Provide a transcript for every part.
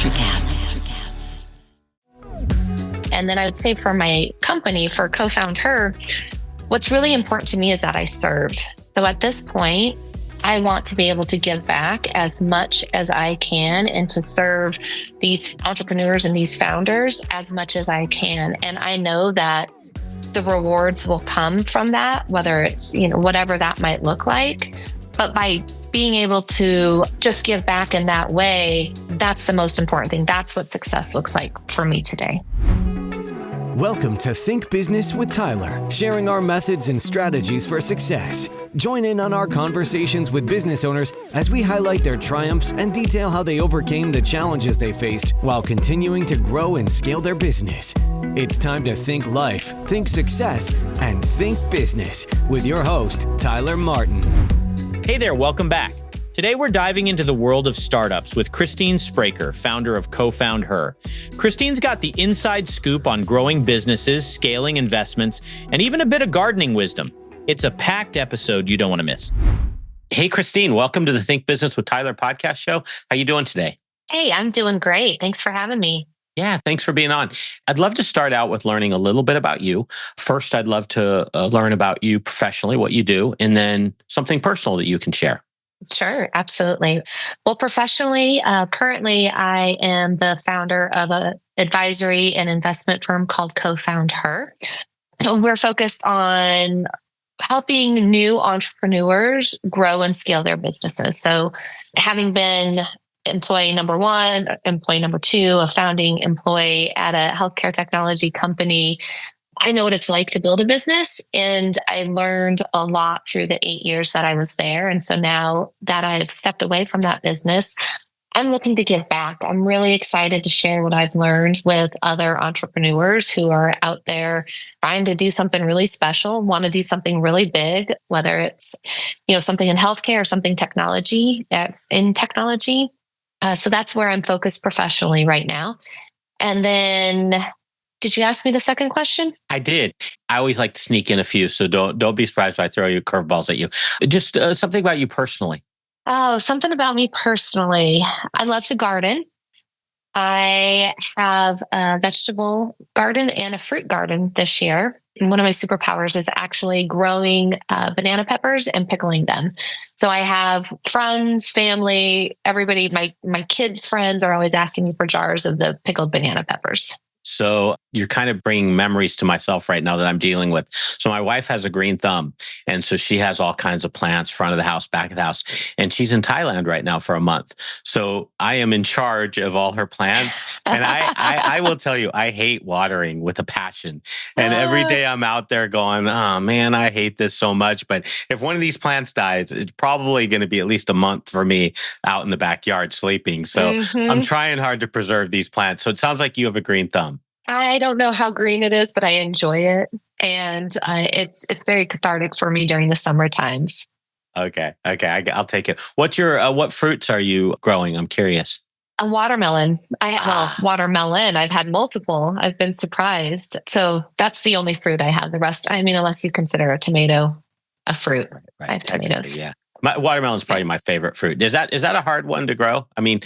NutriCast. And then I would say for my company, for Co-Found Her, what's really important to me is that I serve. So at this point, I want to be able to give back as much as I can and to serve these entrepreneurs and these founders as much as I can. And I know that the rewards will come from that, whether it's, whatever that might look like. But by being able to just give back in that way, that's the most important thing. That's what success looks like for me today. Welcome to Think Business with Tyler, sharing our methods and strategies for success. Join in on our conversations with business owners as we highlight their triumphs and detail how they overcame the challenges they faced while continuing to grow and scale their business. It's time to think life, think success, and think business with your host, Tyler Martin. Hey there, welcome back. Today, we're diving into the world of startups with Christine Spraker, founder of Co-Found Her. Christine's got the inside scoop on growing businesses, scaling investments, and even a bit of gardening wisdom. It's a packed episode you don't want to miss. Hey, Christine, welcome to the Think Business with Tyler podcast show. How you doing today? Hey, I'm doing great. Thanks for having me. Yeah, thanks for being on. I'd love to start out with learning a little bit about you. First, I'd love to learn about you professionally, what you do, and then something personal that you can share. Sure, absolutely. Well, professionally, currently I am the founder of an advisory and investment firm called Co-Found Her. We're focused on helping new entrepreneurs grow and scale their businesses. So having been employee number one, employee number two, a founding employee at a healthcare technology company, I know what it's like to build a business, and I learned a lot through the 8 years that I was there. And so now that I've stepped away from that business, I'm looking to give back. I'm really excited to share what I've learned with other entrepreneurs who are out there trying to do something really special, want to do something really big, whether it's, something in healthcare or something that's in technology. So that's where I'm focused professionally right now. And then did you ask me the second question? I did. I always like to sneak in a few, so don't be surprised if I throw you curveballs at you. Just something about you personally. Oh, something about me personally. I love to garden. I have a vegetable garden and a fruit garden this year. And one of my superpowers is actually growing banana peppers and pickling them. So I have friends, family, everybody, my kids' friends are always asking me for jars of the pickled banana peppers. So you're kind of bringing memories to myself right now that I'm dealing with. So my wife has a green thumb. And so she has all kinds of plants, front of the house, back of the house. And she's in Thailand right now for a month. So I am in charge of all her plants. And I will tell you, I hate watering with a passion. And every day I'm out there going, oh man, I hate this so much. But if one of these plants dies, it's probably going to be at least a month for me out in the backyard sleeping. So I'm trying hard to preserve these plants. So it sounds like you have a green thumb. I don't know how green it is, but I enjoy it. And it's very cathartic for me during the summer times. Okay. I'll take it. What fruits are you growing? I'm curious. A watermelon. Watermelon. I've had multiple. I've been surprised. So that's the only fruit I have. The rest, unless you consider a tomato a fruit. Right. I have tomatoes. Yeah. Watermelon's probably my favorite fruit. Is that a hard one to grow? I mean,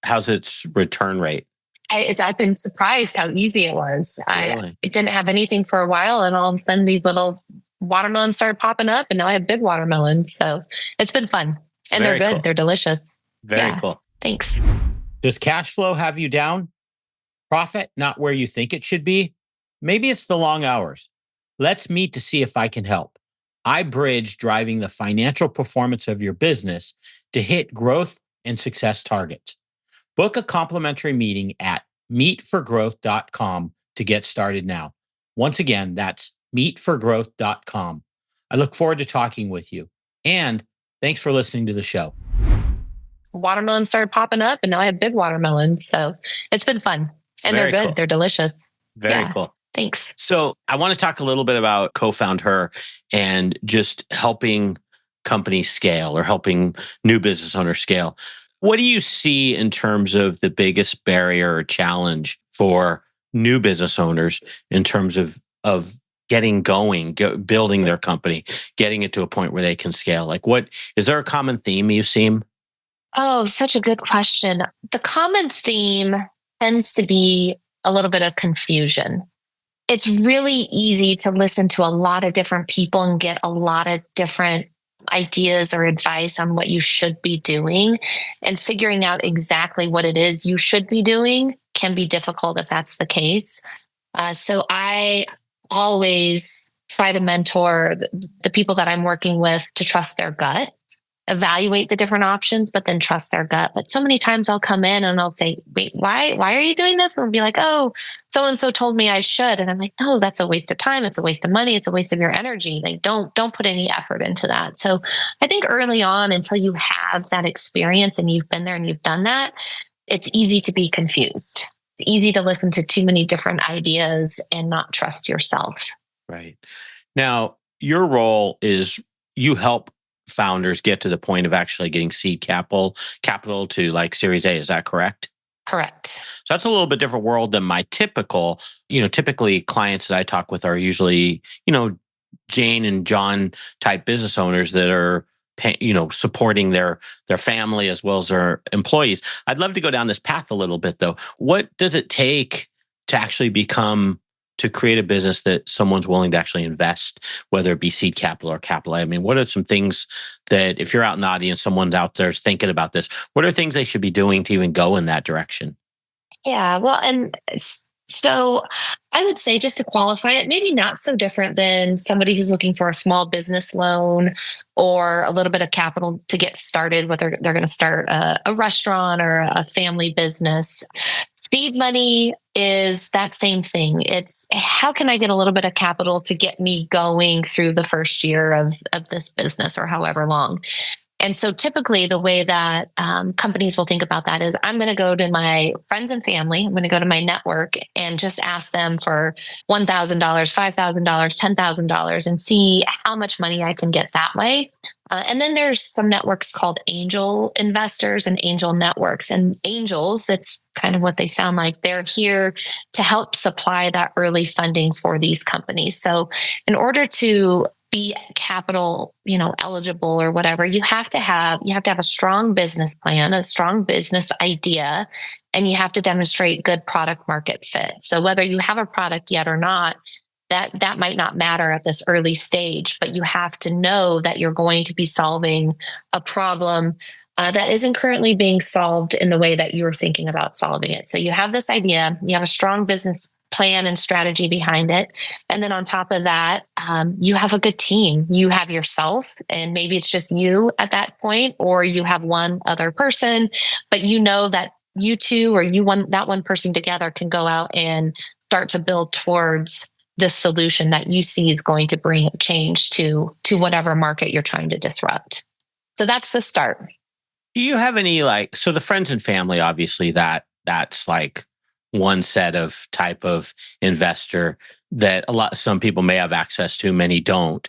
how's its return rate? I've been surprised how easy it was. Really? I didn't have anything for a while, and all of a sudden these little watermelons started popping up, and now I have big watermelons. So it's been fun, and they're good. Cool. They're delicious. Very cool. Thanks. Does cash flow have you down? Profit not where you think it should be? Maybe it's the long hours. Let's meet to see if I can help. I bridge driving the financial performance of your business to hit growth and success targets. Book a complimentary meeting at meetforgrowth.com to get started now. Once again, that's meetforgrowth.com. I look forward to talking with you. And thanks for listening to the show. Watermelons started popping up, and now I have big watermelons. So it's been fun. And they're good. Cool. They're delicious. Very cool. Thanks. So I want to talk a little bit about Co-Found Her and just helping companies scale or helping new business owners scale. What do you see in terms of the biggest barrier or challenge for new business owners in terms of getting going, building their company, getting it to a point where they can scale? Like, what is there a common theme you see? Oh, such a good question. The common theme tends to be a little bit of confusion. It's really easy to listen to a lot of different people and get a lot of different ideas or advice on what you should be doing. And figuring out exactly what it is you should be doing can be difficult if that's the case. So I always try to mentor the people that I'm working with to trust their gut, evaluate the different options, but then trust their gut. But so many times I'll come in and I'll say, wait, why are you doing this? And they'll be like, oh, so and so told me I should. And I'm like, no, that's a waste of time. It's a waste of money. It's a waste of your energy. Like, don't put any effort into that. So I think early on, until you have that experience and you've been there and you've done that, it's easy to be confused. It's easy to listen to too many different ideas and not trust yourself. Right. Now, your role is you help founders get to the point of actually getting seed capital to like Series A. Is that correct? Correct. So that's a little bit different world than my typically clients that I talk with are usually, Jane and John type business owners that are supporting their family as well as their employees. I'd love to go down this path a little bit though. What does it take to actually to create a business that someone's willing to actually invest, whether it be seed capital or capital? I mean, what are some things that if you're out in the audience, someone's out there thinking about this, what are things they should be doing to even go in that direction? Yeah, well, so I would say, just to qualify it, maybe not so different than somebody who's looking for a small business loan or a little bit of capital to get started, whether they're going to start a restaurant or a family business. Seed money is that same thing. It's how can I get a little bit of capital to get me going through the first year of this business or however long. And so typically the way that companies will think about that is I'm going to go to my friends and family. I'm going to go to my network and just ask them for $1,000, $5,000, $10,000 and see how much money I can get that way. And then there's some networks called angel investors and angel networks. And angels, that's kind of what they sound like. They're here to help supply that early funding for these companies. So in order to be capital, eligible or whatever, you have to have a strong business plan, a strong business idea, and you have to demonstrate good product market fit. So whether you have a product yet or not, that might not matter at this early stage, but you have to know that you're going to be solving a problem that isn't currently being solved in the way that you're thinking about solving it. So you have this idea, you have a strong business plan and strategy behind it. And then on top of that, you have a good team. You have yourself, and maybe it's just you at that point, or you have one other person, but you know that you two or that one person together can go out and start to build towards the solution that you see is going to bring change to whatever market you're trying to disrupt. So that's the start. Do you have any so the friends and family, obviously that's like one set of type of investor that some people may have access to, many don't.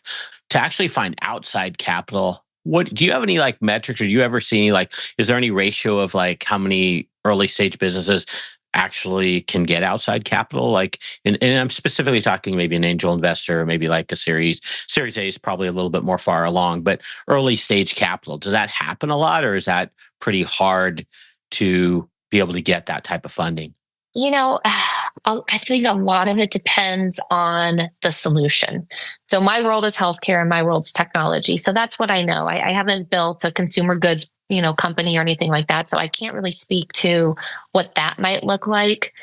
To actually find outside capital, what do you have any metrics, or do you ever see is there any ratio of how many early stage businesses actually can get outside capital? And I'm specifically talking maybe an angel investor, or maybe a series A is probably a little bit more far along, but early stage capital, does that happen a lot, or is that pretty hard to be able to get that type of funding? I think a lot of it depends on the solution. So my world is healthcare and my world's technology. So that's what I know. I haven't built a consumer goods, company or anything like that. So I can't really speak to what that might look like.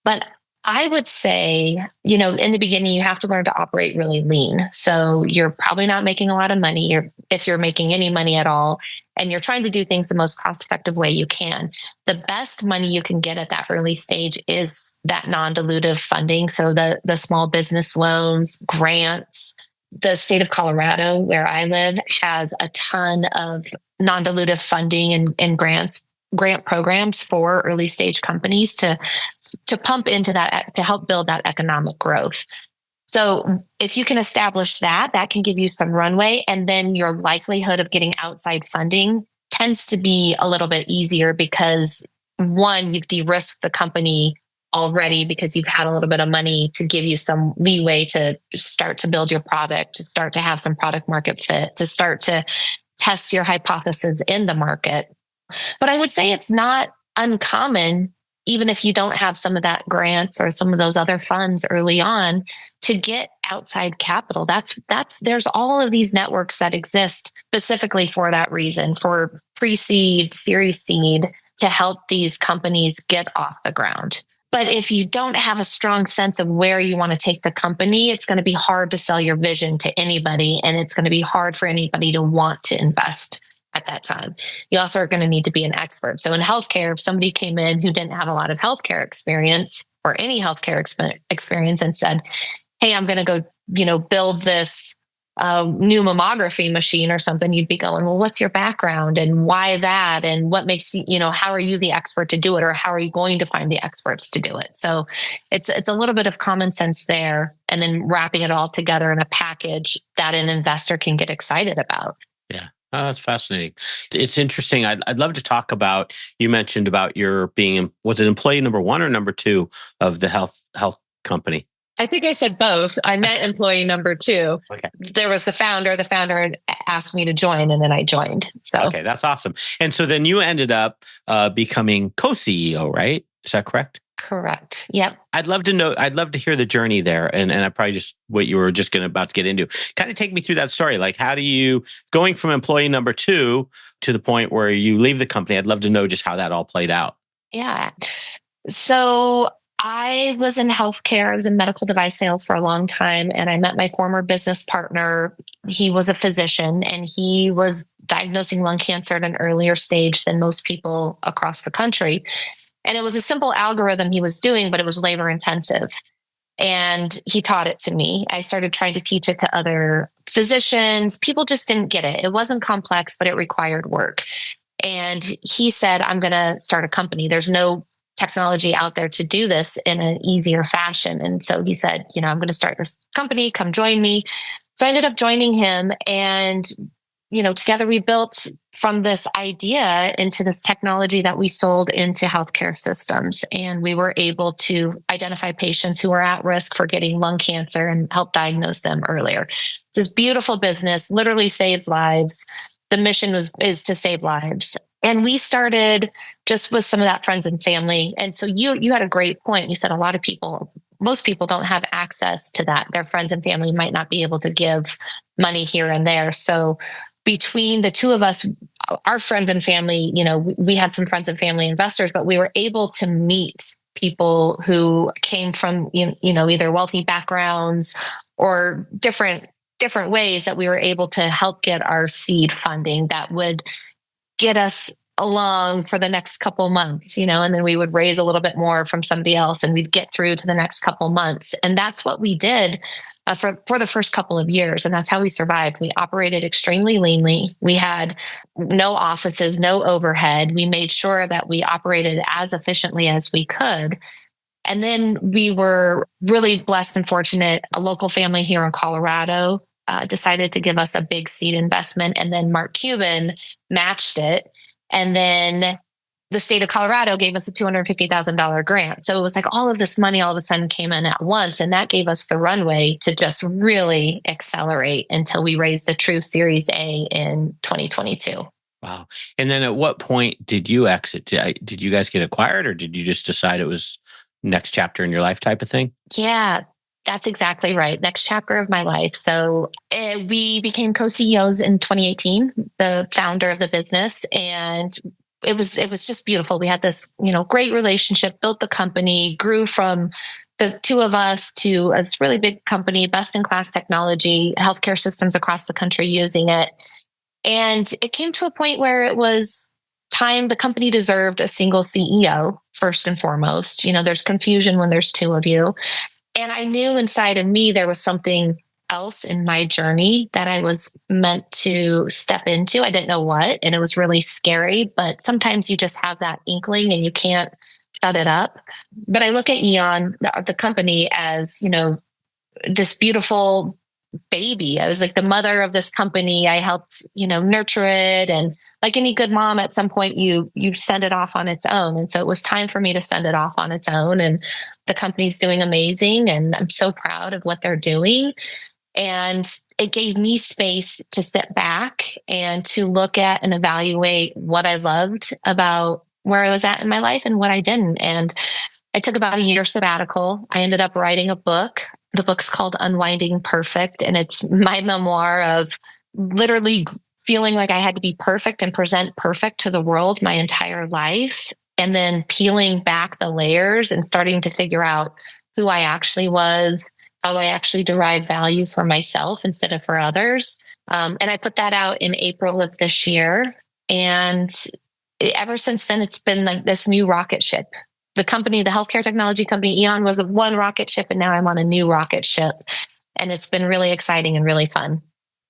But I would say, in the beginning, you have to learn to operate really lean. So you're probably not making a lot of money, if you're making any money at all, and you're trying to do things the most cost-effective way you can. The best money you can get at that early stage is that non-dilutive funding. So the small business loans, grants. The state of Colorado, where I live, has a ton of non-dilutive funding and grant programs for early stage companies to pump into that, to help build that economic growth. So if you can establish that can give you some runway, and then your likelihood of getting outside funding tends to be a little bit easier because, one, you've de-risked the company already because you've had a little bit of money to give you some leeway to start to build your product, to start to have some product market fit, to start to test your hypothesis in the market. But I would say it's not uncommon, even if you don't have some of that grants or some of those other funds early on, to get outside capital. There's all of these networks that exist specifically for that reason, for pre-seed, series seed, to help these companies get off the ground. But if you don't have a strong sense of where you want to take the company, it's going to be hard to sell your vision to anybody. And it's going to be hard for anybody to want to invest at that time. You also are going to need to be an expert. So in healthcare, if somebody came in who didn't have a lot of healthcare experience or any healthcare experience and said, hey, I'm going to go, build this new mammography machine or something, you'd be going, well, what's your background and why that? And what makes you, how are you the expert to do it? Or how are you going to find the experts to do it? So it's a little bit of common sense there, and then wrapping it all together in a package that an investor can get excited about. Yeah. Oh, that's fascinating. It's interesting. I'd love to talk about, you mentioned about your being, was it employee number 1 or number 2 of the health company? I think I said both. I meant employee number 2. Okay. There was the founder. The founder asked me to join, and then I joined. So okay, that's awesome. And so then you ended up becoming co-CEO, right? Is that correct? Correct. Yep. I'd love to hear the journey there. And I probably just what you were just about to get into. Kind of take me through that story. Like, how do you, going from employee number 2 to the point where you leave the company? I'd love to know just how that all played out. Yeah. So I was in healthcare. I was in medical device sales for a long time. And I met my former business partner. He was a physician, and he was diagnosing lung cancer at an earlier stage than most people across the country. And it was a simple algorithm he was doing, but it was labor intensive. And he taught it to me. I started trying to teach it to other physicians. People just didn't get it. It wasn't complex, but it required work. And he said, I'm going to start a company. There's no technology out there to do this in an easier fashion. And so he said, I'm going to start this company. Come join me. So I ended up joining him, and together we built from this idea into this technology that we sold into healthcare systems. And we were able to identify patients who were at risk for getting lung cancer and help diagnose them earlier. It's this beautiful business, literally saves lives. The mission is to save lives. And we started just with some of that friends and family. And so you had a great point. You said most people don't have access to that. Their friends and family might not be able to give money here and there. So between the two of us, our friends and family, we had some friends and family investors, but we were able to meet people who came from, either wealthy backgrounds or different ways that we were able to help get our seed funding that would get us along for the next couple months, and then we would raise a little bit more from somebody else, and we'd get through to the next couple months. And that's what we did for the first couple of years. And that's how we survived. We operated extremely leanly. We had no offices, no overhead. We made sure that we operated as efficiently as we could. And then we were really blessed and fortunate. A local family here in Colorado decided to give us a big seed investment. And then Mark Cuban matched it. And then the state of Colorado gave us a $250,000 grant. So it was like all of this money all of a sudden came in at once. And that gave us the runway to just really accelerate until we raised a true Series A in 2022. Wow. And then at what point did you exit? Did you guys get acquired, or did you just decide it was next chapter in your life type of thing? Yeah, that's exactly right. Next chapter of my life. So we became co-CEOs in 2018, the founder of the business. And it was just beautiful. We had this, great relationship, built the company, grew from the two of us to a really big company, best in class technology, healthcare systems across the country using it. And it came to a point where it was time. The company deserved a single CEO, first and foremost. There's confusion when there's two of you. And I knew inside of me there was something else in my journey that I was meant to step into. I didn't know what, and it was really scary, but sometimes you just have that inkling and you can't shut it up. But I look at Eon, the company, as, this beautiful baby. I was like the mother of this company. I helped, nurture it. And like any good mom, at some point you send it off on its own. And so it was time for me to send it off on its own. And the company's doing amazing. And I'm so proud of what they're doing. And it gave me space to sit back and to look at and evaluate what I loved about where I was at in my life and what I didn't. And I took about a year sabbatical. I ended up writing a book. The book's called Unwinding Perfect, and it's my memoir of literally feeling like I had to be perfect and present perfect to the world my entire life, and then peeling back the layers and starting to figure out who I actually was, how I actually derive value for myself instead of for others. And I put that out in April of this year. And ever since then, it's been like this new rocket ship. The company, the healthcare technology company, Eon, was one rocket ship, and now I'm on a new rocket ship. And it's been really exciting and really fun.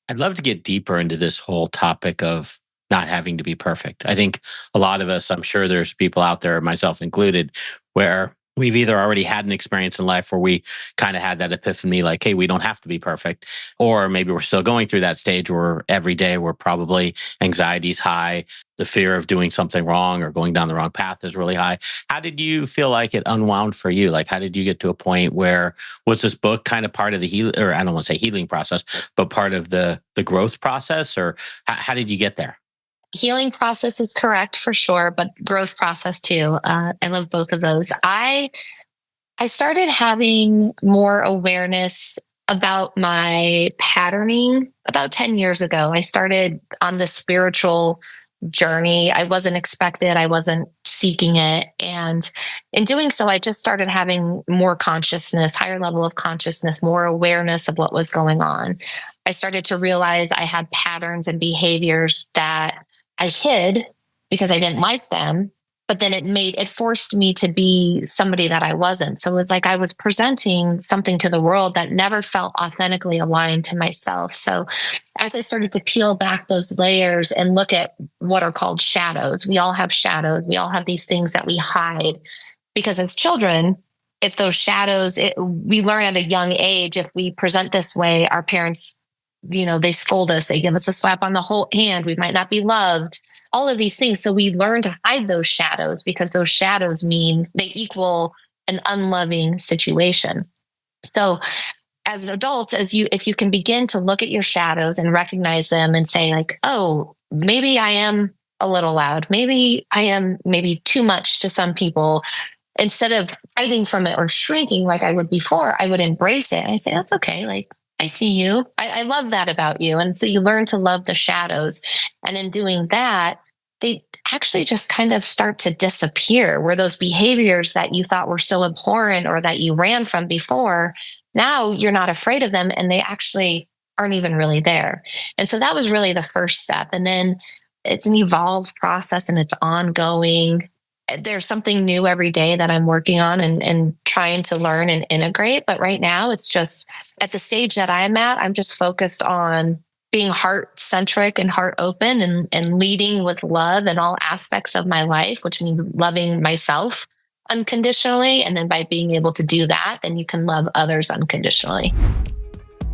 I'd love to get deeper into this whole topic of not having to be perfect. I think a lot of us, I'm sure there's people out there, myself included, where we've either already had an experience in life where we kind of had that epiphany, like, hey, we don't have to be perfect. Or maybe we're still going through that stage where every day we're probably anxiety's high. The fear of doing something wrong or going down the wrong path is really high. How did you feel like it unwound for you? Like, how did you get to a point where was this book kind of part of the healing, or I don't want to say healing process, but part of the growth process, or how did you get there? Healing process is correct for sure, but growth process too. I love both of those. I started having more awareness about my patterning about 10 years ago. I started on the spiritual journey. I wasn't expected, I wasn't seeking it. And in doing so, I just started having more consciousness, higher level of consciousness, more awareness of what was going on. I started to realize I had patterns and behaviors that I hid because I didn't like them, but then it forced me to be somebody that I wasn't. So it was like I was presenting something to the world that never felt authentically aligned to myself. So as I started to peel back those layers and look at what are called shadows, we all have shadows. We all have these things that we hide because as children, if those shadows, we learn at a young age, if we present this way, our parents, they scold us, they give us a slap on the whole hand, we might not be loved, all of these things. So we learn to hide those shadows because those shadows mean they equal an unloving situation. So as adults, if you can begin to look at your shadows and recognize them and say like, oh, maybe I am a little loud. Maybe I am maybe too much to some people. Instead of hiding from it or shrinking like I would before, I would embrace it. I say, that's okay. Like, I see you. I love that about you. And so you learn to love the shadows. And in doing that, they actually just kind of start to disappear, where those behaviors that you thought were so abhorrent or that you ran from before, now you're not afraid of them and they actually aren't even really there. And so that was really the first step. And then it's an evolved process and it's ongoing. There's something new every day that I'm working on and trying to learn and integrate. But right now, it's just at the stage that I'm at, I'm just focused on being heart centric and heart open and leading with love in all aspects of my life, which means loving myself unconditionally. And then by being able to do that, then you can love others unconditionally.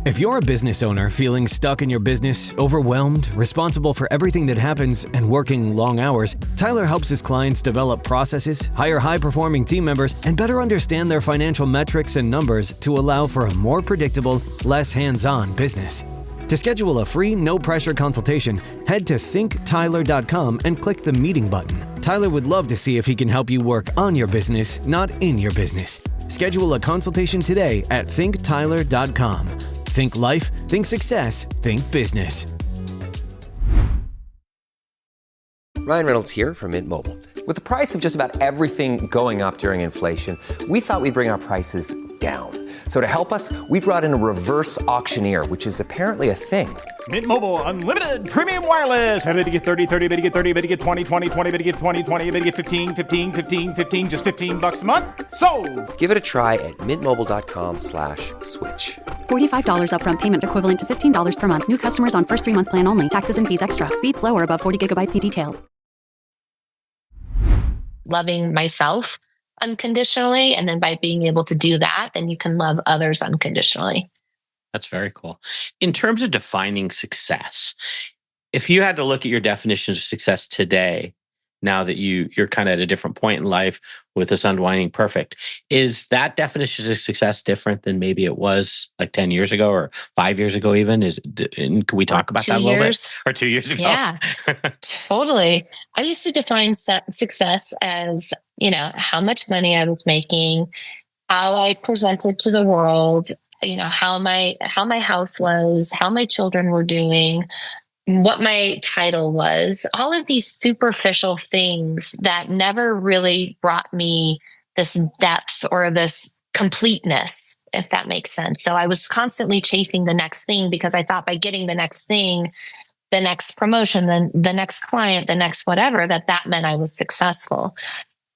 If you're a business owner feeling stuck in your business, overwhelmed, responsible for everything that happens, and working long hours, Tyler helps his clients develop processes, hire high-performing team members, and better understand their financial metrics and numbers to allow for a more predictable, less hands-on business. To schedule a free, no-pressure consultation, head to thinktyler.com and click the meeting button. Tyler would love to see if he can help you work on your business, not in your business. Schedule a consultation today at thinktyler.com. Think life, think success, think business. Ryan Reynolds here from Mint Mobile. With the price of just about everything going up during inflation, we thought we'd bring our prices down. So to help us, we brought in a reverse auctioneer, which is apparently a thing. Mint Mobile Unlimited Premium Wireless. How to get 30, 30, bit to get 30, bit to get 20, 20, 20, bit to get 20, 20, bit to get 15, 15, 15, 15, just $15 a month? Sold! Give it a try at mintmobile.com/switch. $45 upfront payment equivalent to $15 per month. New customers on first 3-month plan only. Taxes and fees extra. Speed slower above 40 gigabytes. See detail. Loving myself unconditionally. And then by being able to do that, then you can love others unconditionally. That's very cool. In terms of defining success, if you had to look at your definitions of success today, now that you're kind of at a different point in life with this unwinding perfect. Is that definition of success different than maybe it was like 10 years ago or 5 years ago even? And can we Or talk about two that a little bit? years. Or 2 years ago? Yeah, totally. I used to define success as, how much money I was making, how I presented to the world, how my house was, how my children were doing, what my title was, all of these superficial things that never really brought me this depth or this completeness, if that makes sense. So I was constantly chasing the next thing because I thought by getting the next thing, the next promotion, then the next client, the next whatever, that meant I was successful.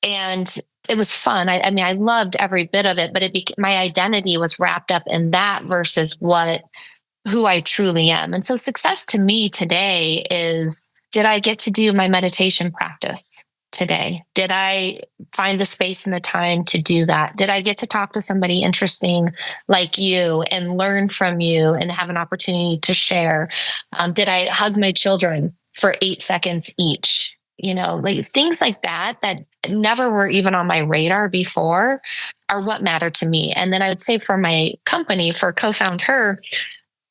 And it was fun. I mean, I loved every bit of it, but my identity was wrapped up in that versus who I truly am. And so success to me today is, did I get to do my meditation practice today? Did I find the space and the time to do that? Did I get to talk to somebody interesting like you and learn from you and have an opportunity to share? Did I hug my children for 8 seconds each? Like things like that never were even on my radar before are what matter to me. And then I would say for my company, for Co-Found Her,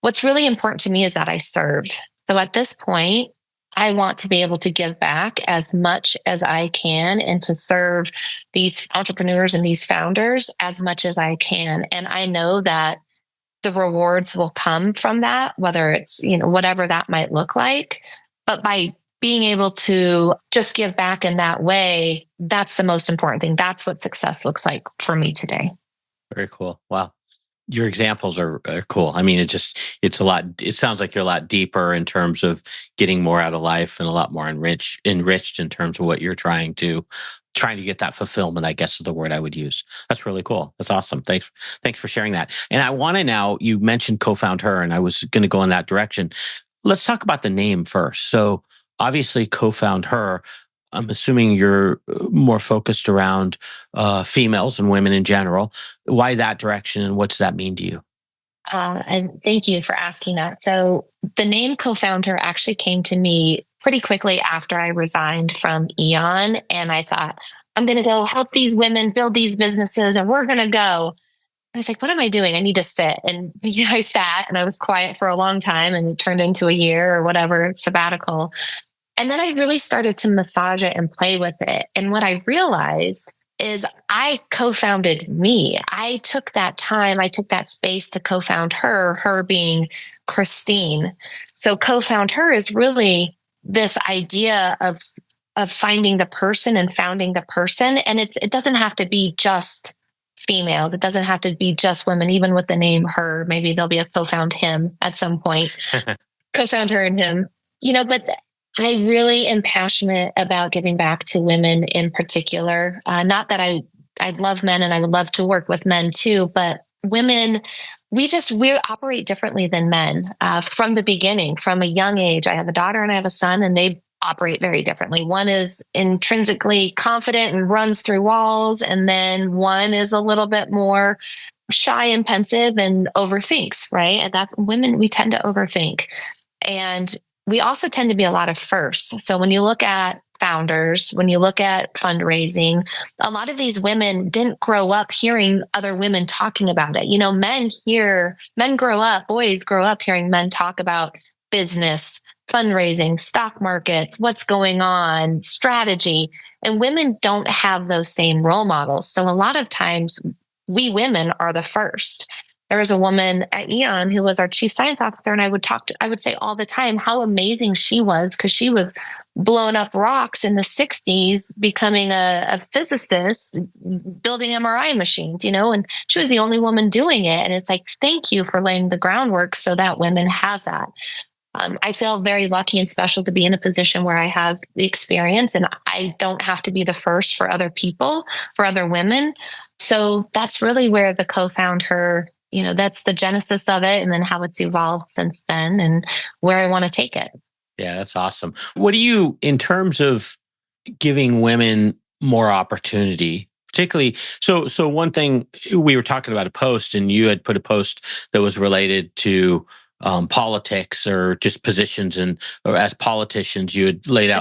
what's really important to me is that I serve. So at this point, I want to be able to give back as much as I can and to serve these entrepreneurs and these founders as much as I can. And I know that the rewards will come from that, whether it's, whatever that might look like. But by being able to just give back in that way, that's the most important thing. That's what success looks like for me today. Very cool. Wow. Your examples are cool. I mean, it's a lot. It sounds like you're a lot deeper in terms of getting more out of life and a lot more enriched in terms of what you're trying to get that fulfillment, I guess is the word I would use. That's really cool. That's awesome. Thanks for sharing that. And I want to now, you mentioned Co-Found Her, and I was going to go in that direction. Let's talk about the name first. So obviously Co-Found Her, I'm assuming you're more focused around females and women in general. Why that direction, and what does that mean to you? And thank you for asking that. So the name Co-Found Her actually came to me pretty quickly after I resigned from Eon. And I thought, I'm going to go help these women build these businesses and we're going to go. And I was like, what am I doing? I need to sit. And I sat and I was quiet for a long time, and it turned into a year or whatever, sabbatical. And then I really started to massage it and play with it. And what I realized is I co-founded me. I took that time, I took that space to co-found her being Christine. So co-found her is really this idea of finding the person and founding the person. And it doesn't have to be just female. It doesn't have to be just women, even with the name her. Maybe there'll be a co-found him at some point. Co-found her and him, but I really am passionate about giving back to women in particular. Not that I love men and I would love to work with men too, but women, we operate differently than men from the beginning, from a young age. I have a daughter and I have a son, and they operate very differently. One is intrinsically confident and runs through walls, and then one is a little bit more shy and pensive and overthinks, right? And that's women, we tend to overthink. And we also tend to be a lot of firsts. So when you look at founders, when you look at fundraising, a lot of these women didn't grow up hearing other women talking about it. Boys grow up hearing men talk about business, fundraising, stock market, what's going on, strategy. And women don't have those same role models. So a lot of times we women are the first. There was a woman at Eon who was our chief science officer, and I would say all the time how amazing she was, because she was blowing up rocks in the 60s, becoming a physicist, building MRI machines, and she was the only woman doing it. And it's like, thank you for laying the groundwork so that women have that. I feel very lucky and special to be in a position where I have the experience and I don't have to be the first for other people, for other women. So that's really where the Co-Found Her, that's the genesis of it, and then how it's evolved since then and where I want to take it. Yeah, that's awesome. What do you, in terms of giving women more opportunity, particularly, so one thing, we were talking about a post, and you had put a post that was related to politics or just positions, and or as politicians, you had laid out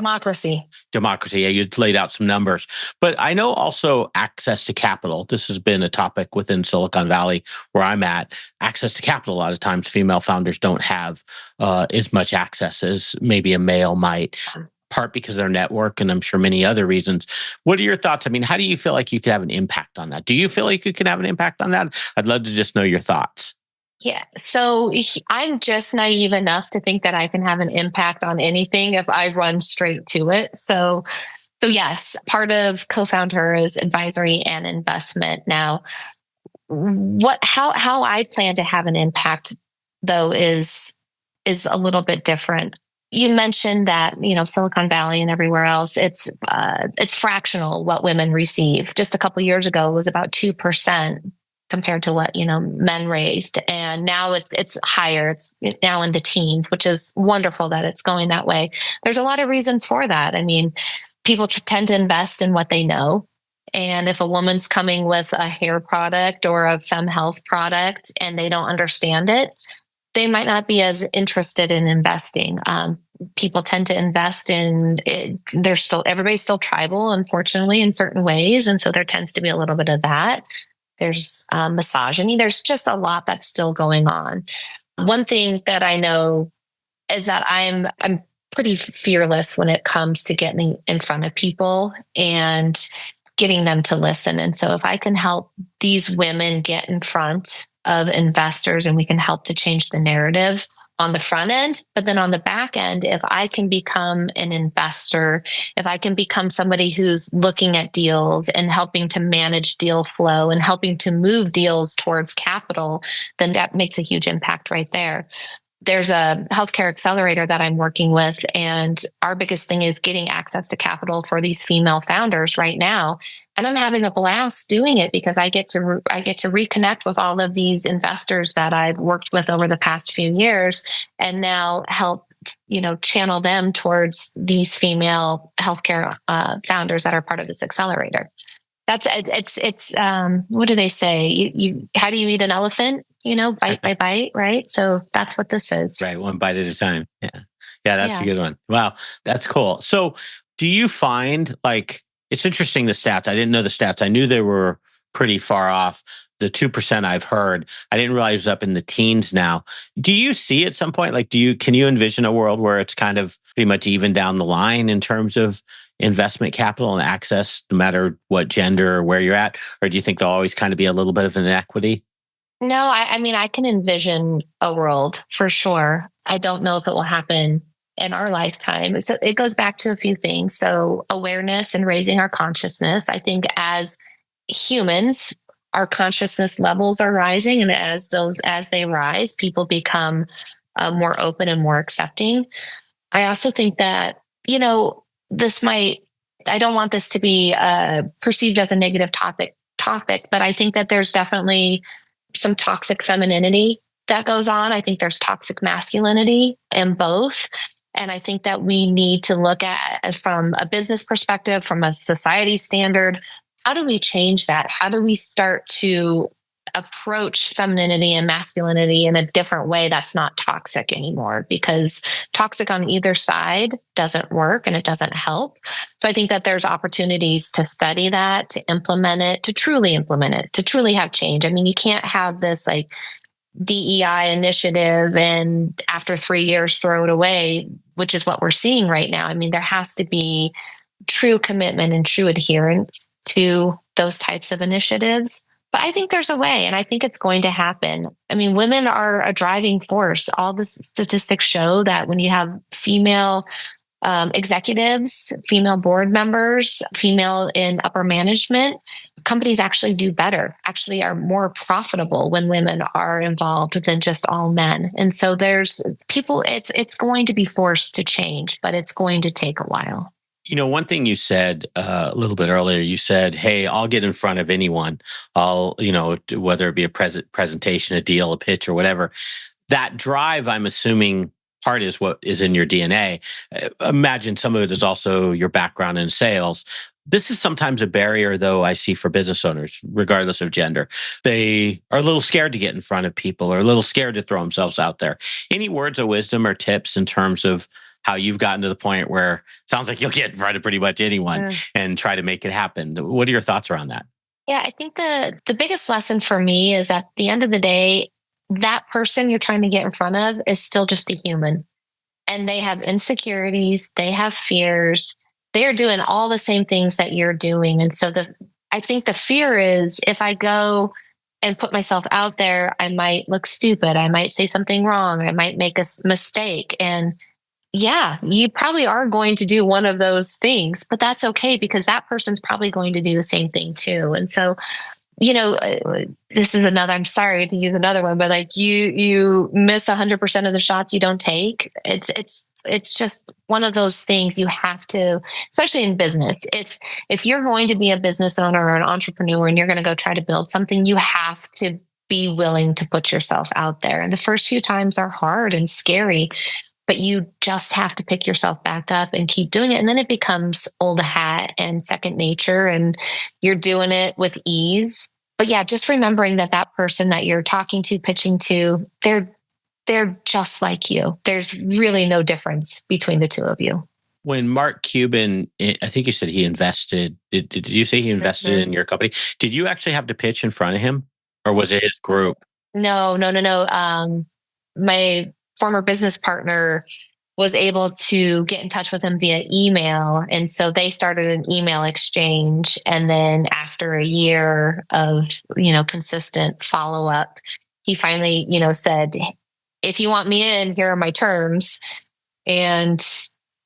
democracy. Yeah, you'd laid out some numbers. But I know also access to capital. This has been a topic within Silicon Valley where I'm at. Access to capital. A lot of times, female founders don't have as much access as maybe a male might. Part because of their network, and I'm sure many other reasons. What are your thoughts? I mean, how do you feel like you could have an impact on that? Do you feel like you can have an impact on that? I'd love to just know your thoughts. Yeah. So I'm just naive enough to think that I can have an impact on anything if I run straight to it. So yes, part of co-founder is advisory and investment. Now, how I plan to have an impact though is a little bit different. You mentioned that, Silicon Valley and everywhere else, it's fractional what women receive. Just a couple of years ago, it was about 2% compared to what, men raised. And now it's higher. It's now in the teens, which is wonderful that it's going that way. There's a lot of reasons for that. I mean, people tend to invest in what they know. And if a woman's coming with a hair product or a femme health product and they don't understand it, they might not be as interested in investing. People tend to invest in it. Everybody's still tribal, unfortunately, in certain ways. And so there tends to be a little bit of that. There's misogyny. There's just a lot that's still going on. One thing that I know is that I'm pretty fearless when it comes to getting in front of people and getting them to listen. And so if I can help these women get in front of investors and we can help to change the narrative on the front end, but then on the back end, if I can become an investor, if I can become somebody who's looking at deals and helping to manage deal flow and helping to move deals towards capital, then that makes a huge impact right there. There's a healthcare accelerator that I'm working with, and our biggest thing is getting access to capital for these female founders right now. And I'm having a blast doing it because I get to reconnect with all of these investors that I've worked with over the past few years, and now help channel them towards these female healthcare founders that are part of this accelerator. It's what do they say? You how do you eat an elephant? Bite by bite, right? So that's what this is. Right, one bite at a time. Yeah, that's a good one. Wow, that's cool. So, do you find it's interesting the stats? I didn't know the stats. I knew they were pretty far off. The 2% I've heard, I didn't realize it was up in the teens now. Do you see at some point, can you envision a world where it's kind of pretty much even down the line in terms of investment capital and access, no matter what gender or where you're at? Or do you think there'll always kind of be a little bit of an inequity? No, I mean, I can envision a world for sure. I don't know if it will happen in our lifetime. So it goes back to a few things. So awareness and raising our consciousness. I think as humans, our consciousness levels are rising. And as they rise, people become more open and more accepting. I also think that, I don't want this to be perceived as a negative topic, but I think that there's definitely some toxic femininity that goes on. I think there's toxic masculinity in both. And I think that we need to look at, from a business perspective, from a society standard, how do we change that? How do we start to approach femininity and masculinity in a different way that's not toxic anymore? Because toxic on either side doesn't work and it doesn't help. So I think that there's opportunities to study that, to implement it, to truly have change. I mean, you can't have this DEI initiative and after 3 years throw it away, which is what we're seeing right now. I mean, there has to be true commitment and true adherence to those types of initiatives. But I think there's a way, and I think it's going to happen. I mean, women are a driving force. All the statistics show that when you have female executives, female board members, female in upper management, companies actually do better, actually are more profitable when women are involved than just all men. And so there's people, it's going to be forced to change, but it's going to take a while. One thing you said a little bit earlier, you said, hey, I'll get in front of anyone. I'll, whether it be a presentation, a deal, a pitch, or whatever. That drive, I'm assuming, part is what is in your DNA. Imagine some of it is also your background in sales. This is sometimes a barrier, though, I see for business owners, regardless of gender. They are a little scared to get in front of people or a little scared to throw themselves out there. Any words of wisdom or tips in terms of how you've gotten to the point where it sounds like you'll get in front of pretty much anyone and try to make it happen? What are your thoughts around that? Yeah, I think the biggest lesson for me is at the end of the day, that person you're trying to get in front of is still just a human. And they have insecurities, they have fears. They are doing all the same things that you're doing. And so I think the fear is if I go and put myself out there, I might look stupid. I might say something wrong. I might make a mistake. And yeah, you probably are going to do one of those things, but that's okay because that person's probably going to do the same thing too. And so, this is another, I'm sorry to use another one, but like you miss 100% of the shots you don't take. It's just one of those things you have to, especially in business. If you're going to be a business owner or an entrepreneur and you're going to go try to build something, you have to be willing to put yourself out there. And the first few times are hard and scary, but you just have to pick yourself back up and keep doing it. And then it becomes old hat and second nature, and you're doing it with ease. But yeah, just remembering that person that you're talking to, pitching to, they're just like you. There's really no difference between the two of you. When Mark Cuban, I think you said he invested, did you say he invested in your company? Did you actually have to pitch in front of him or was it his group? No. My former business partner was able to get in touch with him via email. And so they started an email exchange. And then after a year of, consistent follow up, he finally, said, if you want me in, here are my terms. And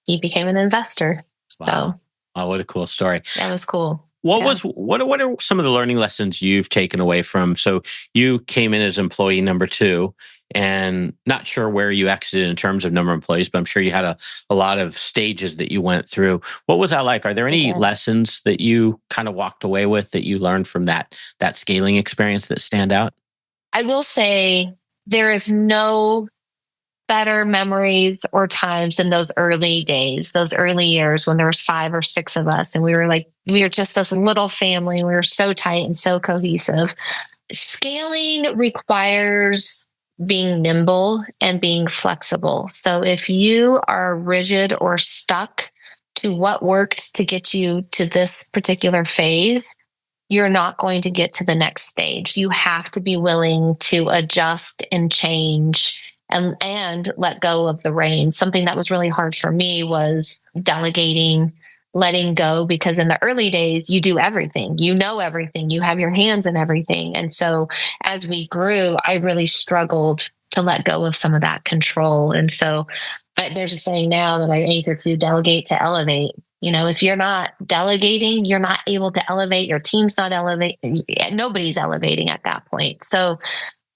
he became an investor. Wow. So oh, what a cool story. That was cool. What are some of the learning lessons you've taken away from? So you came in as employee number 2 and not sure where you exited in terms of number of employees, but I'm sure you had a lot of stages that you went through. What was that like? Are there any lessons that you kind of walked away with that you learned from that scaling experience that stand out? I will say there is no better memories or times than those early days, those early years when there was 5 or 6 of us. And we were just this little family. We were so tight and so cohesive. Scaling requires being nimble and being flexible. So if you are rigid or stuck to what worked to get you to this particular phase, you're not going to get to the next stage. You have to be willing to adjust and change and let go of the reins. Something that was really hard for me was delegating, letting go, because in the early days, you do everything, you know everything, you have your hands in everything. And so as we grew, I really struggled to let go of some of that control. And so there's a saying now that I anchor to: delegate to elevate. If you're not delegating, you're not able to elevate. Your team's not elevating. Nobody's elevating at that point. So,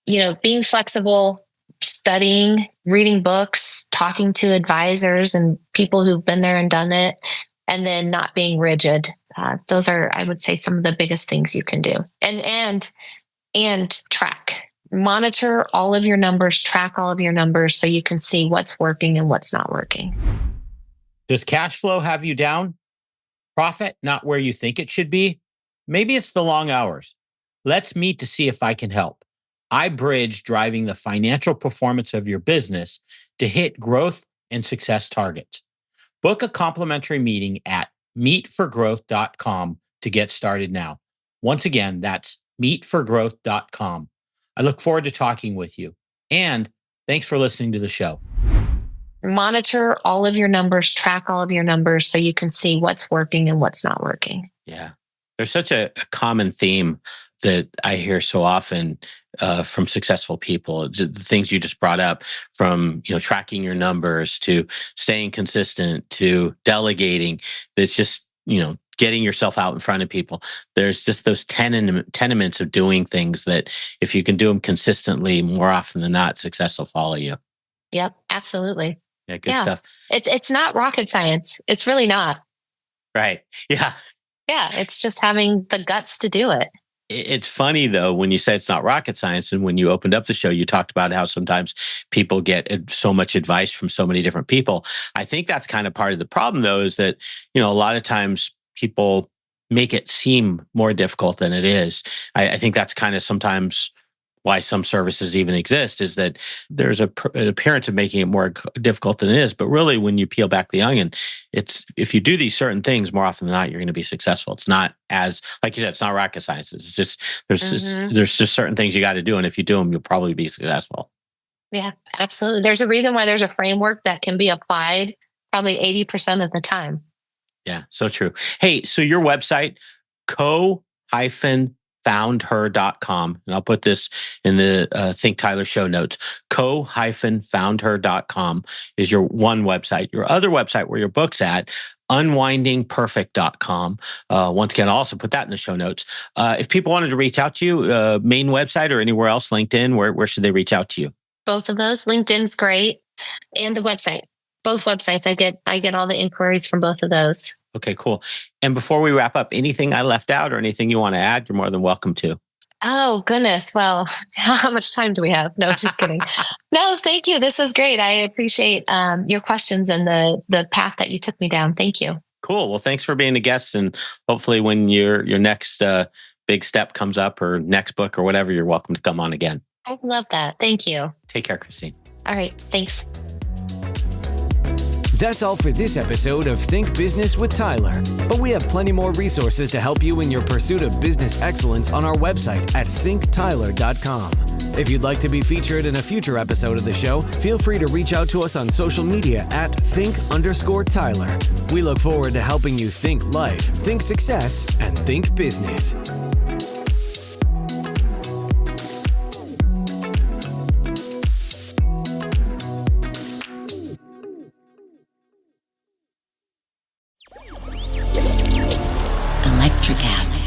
being flexible, studying, reading books, talking to advisors and people who've been there and done it, and then not being rigid. Those are, I would say, some of the biggest things you can do. And track. Monitor all of your numbers, track all of your numbers so you can see what's working and what's not working. Does cash flow have you down? Profit not where you think it should be? Maybe it's the long hours. Let's meet to see if I can help. I bridge driving the financial performance of your business to hit growth and success targets. Book a complimentary meeting at meetforgrowth.com to get started now. Once again, that's meetforgrowth.com. I look forward to talking with you. And thanks for listening to the show. Monitor all of your numbers, track all of your numbers so you can see what's working and what's not working. Yeah. There's such a common theme that I hear so often from successful people. The things you just brought up, from tracking your numbers to staying consistent to delegating. It's just getting yourself out in front of people. There's just those tenements of doing things that if you can do them consistently, more often than not, success will follow you. Yep, absolutely. Yeah, good stuff. It's not rocket science. It's really not. Right. Yeah. Yeah, it's just having the guts to do it. It's funny, though, when you say it's not rocket science, and when you opened up the show, you talked about how sometimes people get so much advice from so many different people. I think that's kind of part of the problem, though, is that, a lot of times people make it seem more difficult than it is. I think that's kind of sometimes why some services even exist, is that there's an appearance of making it more difficult than it is. But really, when you peel back the onion, it's, if you do these certain things, more often than not, you're going to be successful. It's not, as, like you said, it's not rocket science. It's just, there's just certain things you got to do. And if you do them, you'll probably be successful. Yeah, absolutely. There's a reason why there's a framework that can be applied probably 80% of the time. Yeah, so true. Hey, so your website, co-foundher.com, and I'll put this in the Think Tyler show notes. co-foundher.com is your one website. Your other website where your book's at, unwindingperfect.com. Once again, I'll also put that in the show notes. If people wanted to reach out to you, main website or anywhere else, LinkedIn, where should they reach out to you? Both of those. LinkedIn's great. And the website. Both websites. I get all the inquiries from both of those. Okay, cool. And before we wrap up, anything I left out or anything you want to add, you're more than welcome to. Oh, goodness. Well, how much time do we have? No, just kidding. No, thank you. This was great. I appreciate your questions and the path that you took me down. Thank you. Cool. Well, thanks for being a guest. And hopefully when your next big step comes up, or next book or whatever, you're welcome to come on again. I love that. Thank you. Take care, Christine. All right. Thanks. That's all for this episode of Think Business with Tyler. But we have plenty more resources to help you in your pursuit of business excellence on our website at thinktyler.com. If you'd like to be featured in a future episode of the show, feel free to reach out to us on social media at think_Tyler. We look forward to helping you think life, think success, and think business. Electric acid.